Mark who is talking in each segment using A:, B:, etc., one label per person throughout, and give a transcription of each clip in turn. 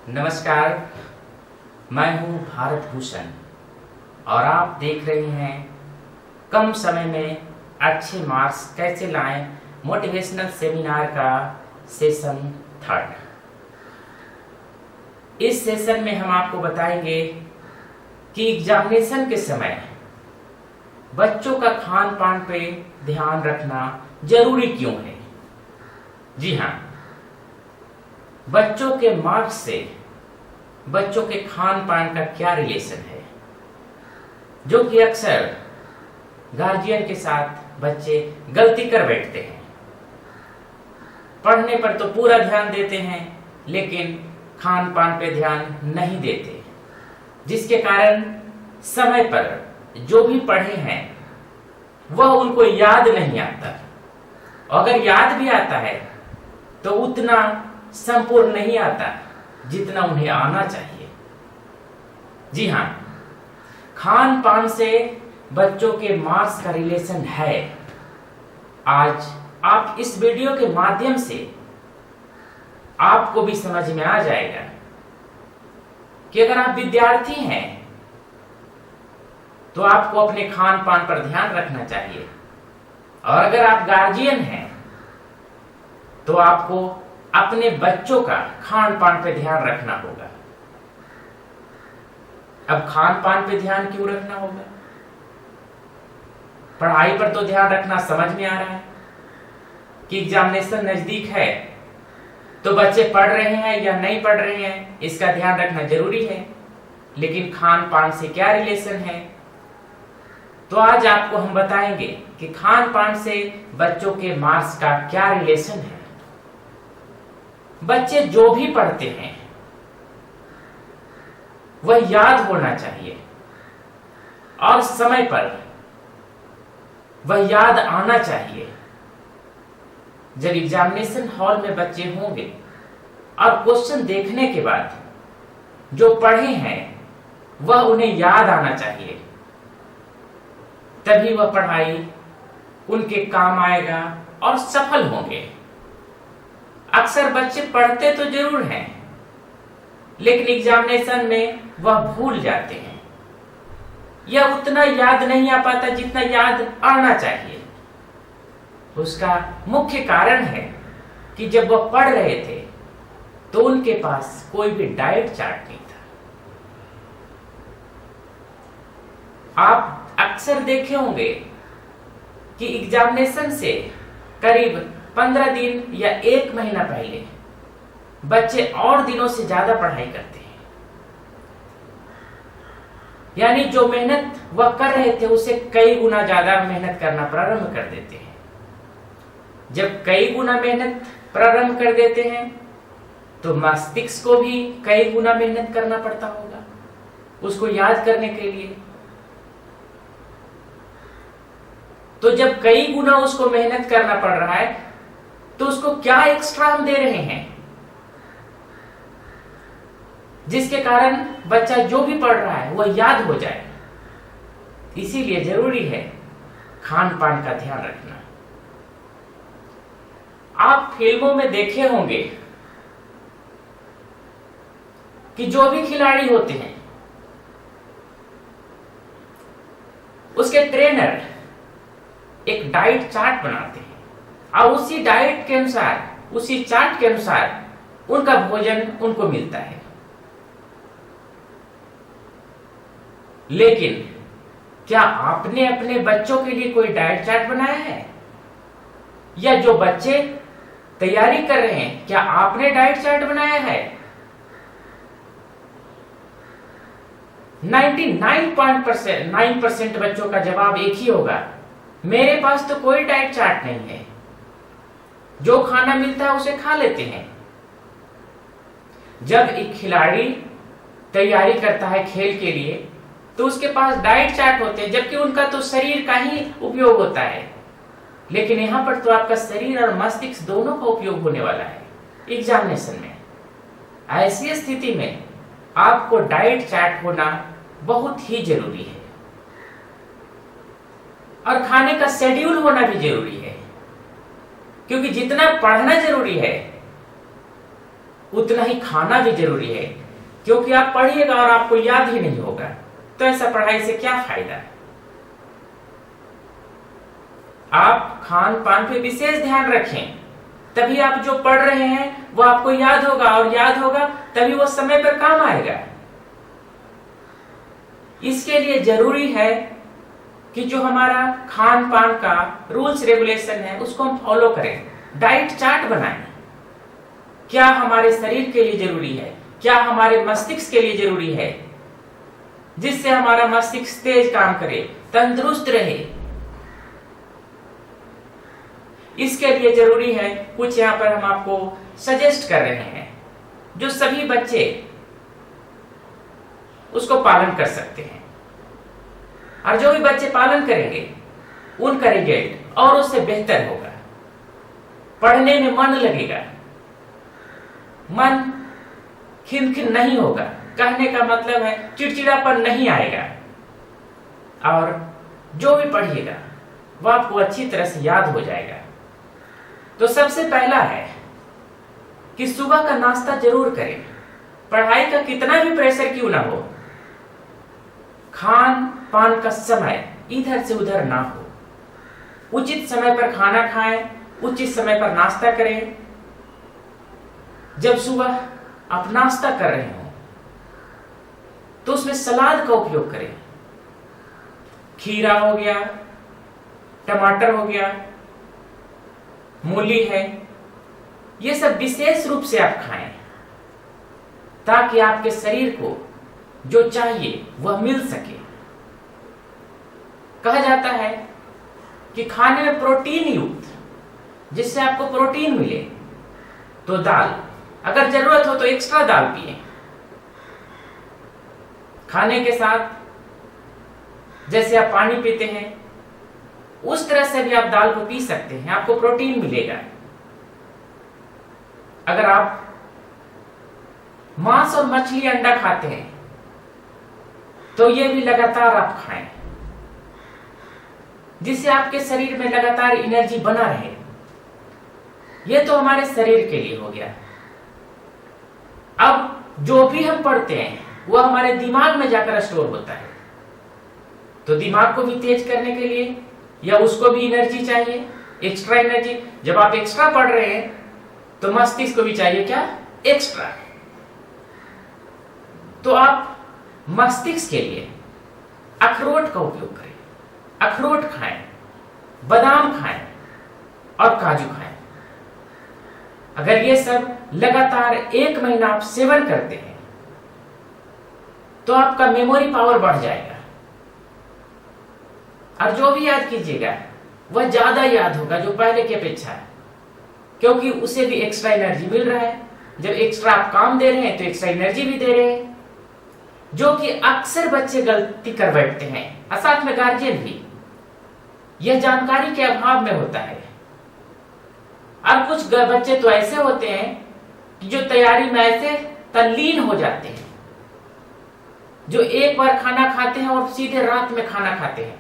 A: नमस्कार, मैं हूं भारत भूषण और आप देख रहे हैं कम समय में अच्छे मार्क्स कैसे लाएं मोटिवेशनल सेमिनार का सेशन 3। इस सेशन में हम आपको बताएंगे कि एग्जामिनेशन के समय बच्चों का खान पान पे ध्यान रखना जरूरी क्यों है। जी हाँ, बच्चों के मार्क्स से बच्चों के खान पान का क्या रिलेशन है, जो कि अक्सर गार्जियन के साथ बच्चे गलती कर बैठते हैं। पढ़ने पर तो पूरा ध्यान देते हैं लेकिन खान पान पे ध्यान नहीं देते, जिसके कारण समय पर जो भी पढ़े हैं वह उनको याद नहीं आता। अगर याद भी आता है तो उतना संपूर्ण नहीं आता जितना उन्हें आना चाहिए। जी हाँ, खान पान से बच्चों के मार्क्स का रिलेशन है। आज आप इस वीडियो के माध्यम से आपको भी समझ में आ जाएगा कि अगर आप विद्यार्थी हैं तो आपको अपने खान पान पर ध्यान रखना चाहिए, और अगर आप गार्जियन हैं तो आपको अपने बच्चों का खान पान पे ध्यान रखना होगा। अब खान पान पे ध्यान क्यों रखना होगा? पढ़ाई पर तो ध्यान रखना समझ में आ रहा है कि एग्जामिनेशन नजदीक है तो बच्चे पढ़ रहे हैं या नहीं पढ़ रहे हैं, इसका ध्यान रखना जरूरी है। लेकिन खान पान से क्या रिलेशन है? तो आज आपको हम बताएंगे कि खान पान से बच्चों के मार्क्स का क्या रिलेशन है। बच्चे जो भी पढ़ते हैं वह याद होना चाहिए और समय पर वह याद आना चाहिए। जब एग्जामिनेशन हॉल में बच्चे होंगे और क्वेश्चन देखने के बाद जो पढ़े हैं वह उन्हें याद आना चाहिए, तभी वह पढ़ाई उनके काम आएगा और सफल होंगे। अक्सर बच्चे पढ़ते तो जरूर हैं लेकिन एग्जामिनेशन में वह भूल जाते हैं या उतना याद नहीं आ पाता जितना याद आना चाहिए। उसका मुख्य कारण है कि जब वह पढ़ रहे थे तो उनके पास कोई भी डाइट चार्ट नहीं था। आप अक्सर देखे होंगे कि एग्जामिनेशन से करीब 15 दिन या 1 महीना पहले बच्चे और दिनों से ज्यादा पढ़ाई करते हैं, यानी जो मेहनत वह कर रहे थे उसे कई गुना ज्यादा मेहनत करना प्रारंभ कर देते हैं। जब कई गुना मेहनत प्रारंभ कर देते हैं तो मस्तिष्क को भी कई गुना मेहनत करना पड़ता होगा उसको याद करने के लिए। तो जब कई गुना उसको मेहनत करना पड़ रहा है तो उसको क्या एक्स्ट्रा हम दे रहे हैं, जिसके कारण बच्चा जो भी पढ़ रहा है वह याद हो जाए। इसीलिए जरूरी है खान पान का ध्यान रखना। आप फिल्मों में देखे होंगे कि जो भी खिलाड़ी होते हैं उसके ट्रेनर एक डाइट चार्ट बनाते हैं और उसी डाइट के अनुसार, उसी चार्ट के अनुसार उनका भोजन उनको मिलता है। लेकिन क्या आपने अपने बच्चों के लिए कोई डाइट चार्ट बनाया है? या जो बच्चे तैयारी कर रहे हैं क्या आपने डाइट चार्ट बनाया है? 99.9% बच्चों का जवाब एक ही होगा, मेरे पास तो कोई डाइट चार्ट नहीं है, जो खाना मिलता है उसे खा लेते हैं। जब एक खिलाड़ी तैयारी करता है खेल के लिए तो उसके पास डाइट चार्ट होते हैं, जबकि उनका तो शरीर का ही उपयोग होता है। लेकिन यहां पर तो आपका शरीर और मस्तिष्क दोनों का उपयोग होने वाला है एग्जामिनेशन में। ऐसी स्थिति में आपको डाइट चार्ट होना बहुत ही जरूरी है और खाने का शेड्यूल होना भी जरूरी है, क्योंकि जितना पढ़ना जरूरी है उतना ही खाना भी जरूरी है, क्योंकि आप पढ़िएगा और आपको याद ही नहीं होगा तो ऐसा पढ़ाई से क्या फायदा। आप खान पान पे विशेष ध्यान रखें, तभी आप जो पढ़ रहे हैं वो आपको याद होगा, और याद होगा तभी वो समय पर काम आएगा। इसके लिए जरूरी है कि जो हमारा खान पान का रूल्स रेगुलेशन है उसको हम फॉलो करें, डाइट चार्ट बनाएं। क्या हमारे शरीर के लिए जरूरी है, क्या हमारे मस्तिष्क के लिए जरूरी है, जिससे हमारा मस्तिष्क तेज काम करे, तंदुरुस्त रहे। इसके लिए जरूरी है कुछ यहां पर हम आपको सजेस्ट कर रहे हैं, जो सभी बच्चे उसको पालन कर सकते हैं, और जो भी बच्चे पालन करेंगे उनका रिजल्ट और उससे बेहतर होगा। पढ़ने में मन लगेगा, मन खिनखिन नहीं होगा, कहने का मतलब है चिड़चिड़ापन नहीं आएगा, और जो भी पढ़िएगा वो आपको अच्छी तरह से याद हो जाएगा। तो सबसे पहला है कि सुबह का नाश्ता जरूर करें, पढ़ाई का कितना भी प्रेशर क्यों ना हो, खान पान का समय इधर से उधर ना हो। उचित समय पर खाना खाएं, उचित समय पर नाश्ता करें। जब सुबह आप नाश्ता कर रहे हो तो उसमें सलाद का उपयोग करें। खीरा हो गया, टमाटर हो गया, मूली है, ये सब विशेष रूप से आप खाएं, ताकि आपके शरीर को जो चाहिए वह मिल सके। कहा जाता है कि खाने में प्रोटीन युक्त, जिससे आपको प्रोटीन मिले, तो दाल, अगर जरूरत हो तो एक्स्ट्रा दाल पिए। खाने के साथ जैसे आप पानी पीते हैं उस तरह से भी आप दाल को पी सकते हैं, आपको प्रोटीन मिलेगा। अगर आप मांस और मछली अंडा खाते हैं तो ये भी लगातार आप खाएं, जिससे आपके शरीर में लगातार एनर्जी बना रहे। ये तो हमारे शरीर के लिए हो गया। अब जो भी हम पढ़ते हैं वो हमारे दिमाग में जाकर स्टोर होता है, तो दिमाग को भी तेज करने के लिए या उसको भी एनर्जी चाहिए, एक्स्ट्रा एनर्जी। जब आप एक्स्ट्रा पढ़ रहे हैं तो मस्तिष्क को भी चाहिए क्या, एक्स्ट्रा। तो आप मस्तिष्क के लिए अखरोट का उपयोग करें, अखरोट खाएं, बादाम खाएं और काजू खाएं। अगर ये सब लगातार 1 महीना आप सेवन करते हैं तो आपका मेमोरी पावर बढ़ जाएगा, और जो भी याद कीजिएगा वह ज्यादा याद होगा जो पहले की अपेक्षा, क्योंकि उसे भी एक्स्ट्रा एनर्जी मिल रहा है। जब एक्स्ट्रा आप काम दे रहे हैं तो एक्स्ट्रा एनर्जी भी दे रहे हैं, जो कि अक्सर बच्चे गलती कर बैठते हैं, और साथ में गार्जियन भी। यह जानकारी के अभाव में होता है। और कुछ बच्चे तो ऐसे होते हैं कि जो तैयारी में ऐसे तल्लीन हो जाते हैं, जो एक बार खाना खाते हैं और सीधे रात में खाना खाते हैं।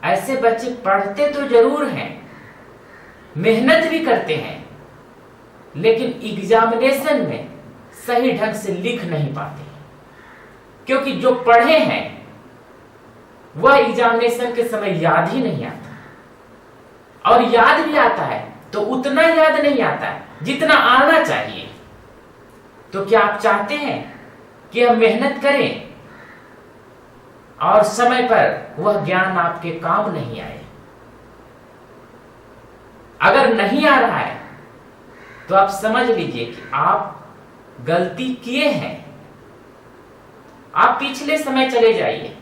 A: ऐसे बच्चे पढ़ते तो जरूर हैं, मेहनत भी करते हैं, लेकिन एग्जामिनेशन में सही ढंग से लिख नहीं पाते, क्योंकि जो पढ़े हैं वह एग्जामिनेशन के समय याद ही नहीं आता, और याद भी आता है तो उतना याद नहीं आता है जितना आना चाहिए। तो क्या आप चाहते हैं कि हम मेहनत करें और समय पर वह ज्ञान आपके काम नहीं आए? अगर नहीं आ रहा है तो आप समझ लीजिए कि आप गलती किए हैं। आप पिछले समय चले जाइए।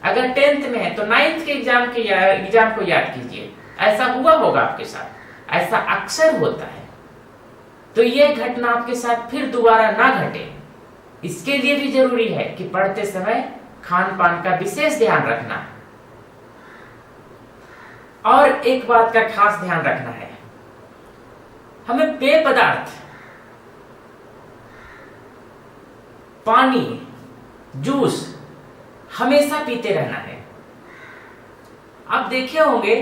A: अगर 10th में है तो 9th के एग्जाम को याद कीजिए। ऐसा हुआ होगा आपके साथ, ऐसा अक्सर होता है। तो यह घटना आपके साथ फिर दोबारा ना घटे, इसके लिए भी जरूरी है कि पढ़ते समय खान पान का विशेष ध्यान रखना है। और एक बात का खास ध्यान रखना है, हमें पेय पदार्थ, पानी, जूस हमेशा पीते रहना है। आप देखे होंगे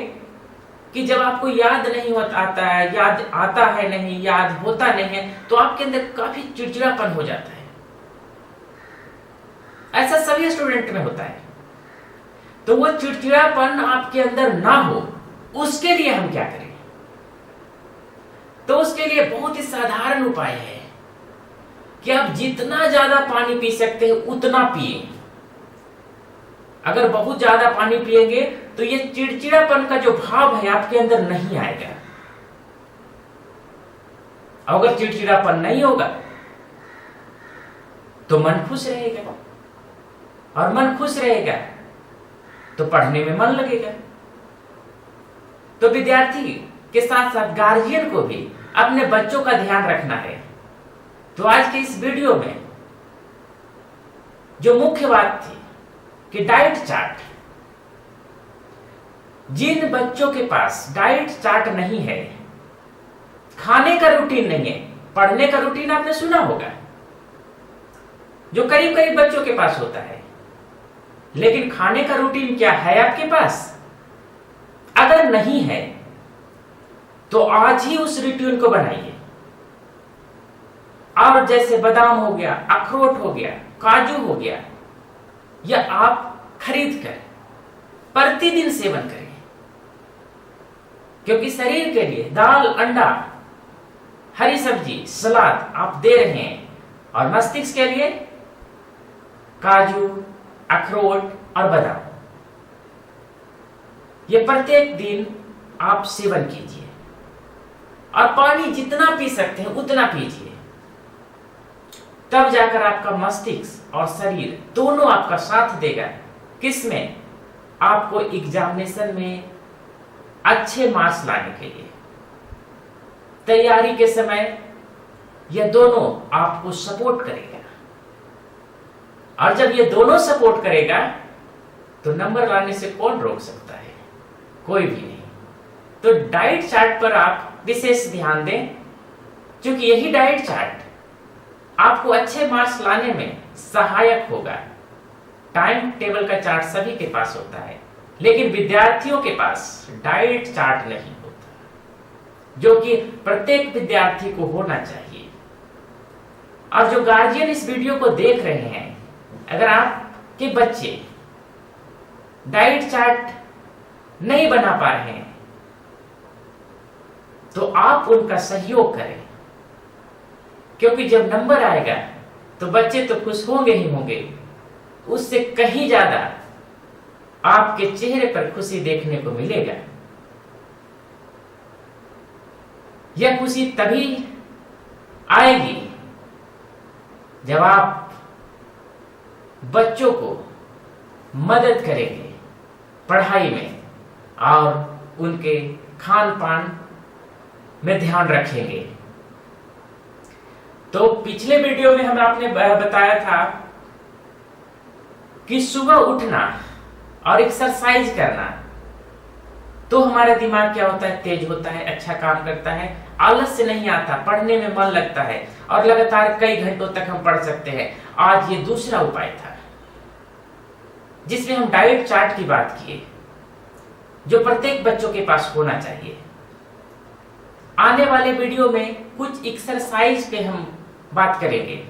A: कि जब आपको याद नहीं आता है, याद आता है नहीं, याद होता नहीं है, तो आपके अंदर काफी चिड़चिड़ापन हो जाता है। ऐसा सभी स्टूडेंट में होता है। तो वो चिड़चिड़ापन आपके अंदर ना हो, उसके लिए हम क्या करें? तो उसके लिए बहुत ही साधारण उपाय है कि आप जितना ज्यादा पानी पी सकते हैं उतना पिए। अगर बहुत ज्यादा पानी पिएंगे तो ये चिड़चिड़ापन का जो भाव है आपके अंदर नहीं आएगा। अगर चिड़चिड़ापन नहीं होगा तो मन खुश रहेगा, और मन खुश रहेगा तो पढ़ने में मन लगेगा। तो विद्यार्थी के साथ साथ गार्जियन को भी अपने बच्चों का ध्यान रखना है। तो आज के इस वीडियो में जो मुख्य बात थी कि डाइट चार्ट, जिन बच्चों के पास डाइट चार्ट नहीं है, खाने का रूटीन नहीं है, पढ़ने का रूटीन आपने सुना होगा जो करीब करीब बच्चों के पास होता है, लेकिन खाने का रूटीन क्या है आपके पास? अगर नहीं है तो आज ही उस रूटीन को बनाइए। और जैसे बादाम हो गया, अखरोट हो गया, काजू हो गया, यह आप खरीद कर प्रतिदिन सेवन करें, क्योंकि शरीर के लिए दाल, अंडा, हरी सब्जी, सलाद आप दे रहे हैं, और मस्तिष्क के लिए काजू, अखरोट और बादाम, ये प्रत्येक दिन आप सेवन कीजिए। और पानी जितना पी सकते हैं उतना पीजिए, तब जाकर आपका मस्तिष्क और शरीर दोनों आपका साथ देगा। किसमें? आपको एग्जामिनेशन में अच्छे मार्क्स लाने के लिए, तैयारी के समय यह दोनों आपको सपोर्ट करेगा। और जब ये दोनों सपोर्ट करेगा तो नंबर लाने से कौन रोक सकता है? कोई भी नहीं। तो डाइट चार्ट पर आप विशेष ध्यान दें, क्योंकि यही डाइट चार्ट आपको अच्छे मार्क्स लाने में सहायक होगा। टाइम टेबल का चार्ट सभी के पास होता है, लेकिन विद्यार्थियों के पास डाइट चार्ट नहीं होता, जो कि प्रत्येक विद्यार्थी को होना चाहिए। और जो गार्जियन इस वीडियो को देख रहे हैं, अगर आपके बच्चे डाइट चार्ट नहीं बना पा रहे हैं तो आप उनका सहयोग करें, क्योंकि जब नंबर आएगा तो बच्चे तो खुश होंगे ही होंगे, उससे कहीं ज्यादा आपके चेहरे पर खुशी देखने को मिलेगा। यह खुशी तभी आएगी जब आप बच्चों को मदद करेंगे पढ़ाई में और उनके खान पान में ध्यान रखेंगे। तो पिछले वीडियो में हम आपने बताया था कि सुबह उठना और एक्सरसाइज करना तो हमारा दिमाग क्या होता है? तेज होता है, अच्छा काम करता है, आलस्य नहीं आता, पढ़ने में मन लगता है और लगातार कई घंटों तक हम पढ़ सकते हैं। आज ये दूसरा उपाय था जिसमें हम डाइट चार्ट की बात किए, जो प्रत्येक बच्चों के पास होना चाहिए। आने वाले वीडियो में कुछ एक्सरसाइज पे हम बात करेंगे।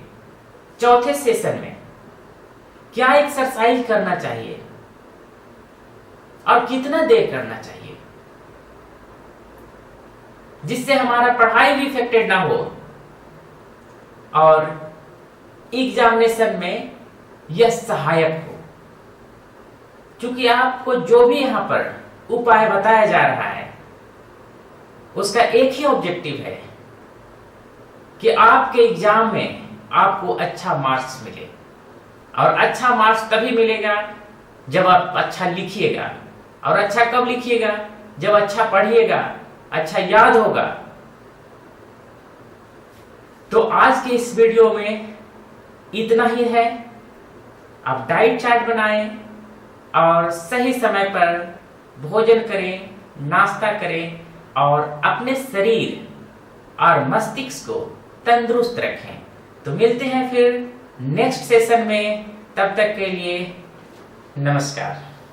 A: चौथे सेशन में क्या एक्सरसाइज करना चाहिए और कितना देर करना चाहिए, जिससे हमारा पढ़ाई भी इफेक्टेड ना हो और एग्जामिनेशन में यह सहायक हो। क्योंकि आपको जो भी यहां पर उपाय बताया जा रहा है उसका एक ही ऑब्जेक्टिव है कि आपके एग्जाम में आपको अच्छा मार्क्स मिले। और अच्छा मार्क्स तभी मिलेगा जब आप अच्छा लिखिएगा। और अच्छा कब लिखिएगा? जब अच्छा पढ़िएगा, अच्छा याद होगा। तो आज के इस वीडियो में इतना ही है। आप डाइट चार्ट बनाएं और सही समय पर भोजन करें, नाश्ता करें और अपने शरीर और मस्तिष्क को तंदुरुस्त रखें। तो मिलते हैं फिर नेक्स्ट सेशन में। तब तक के लिए नमस्कार।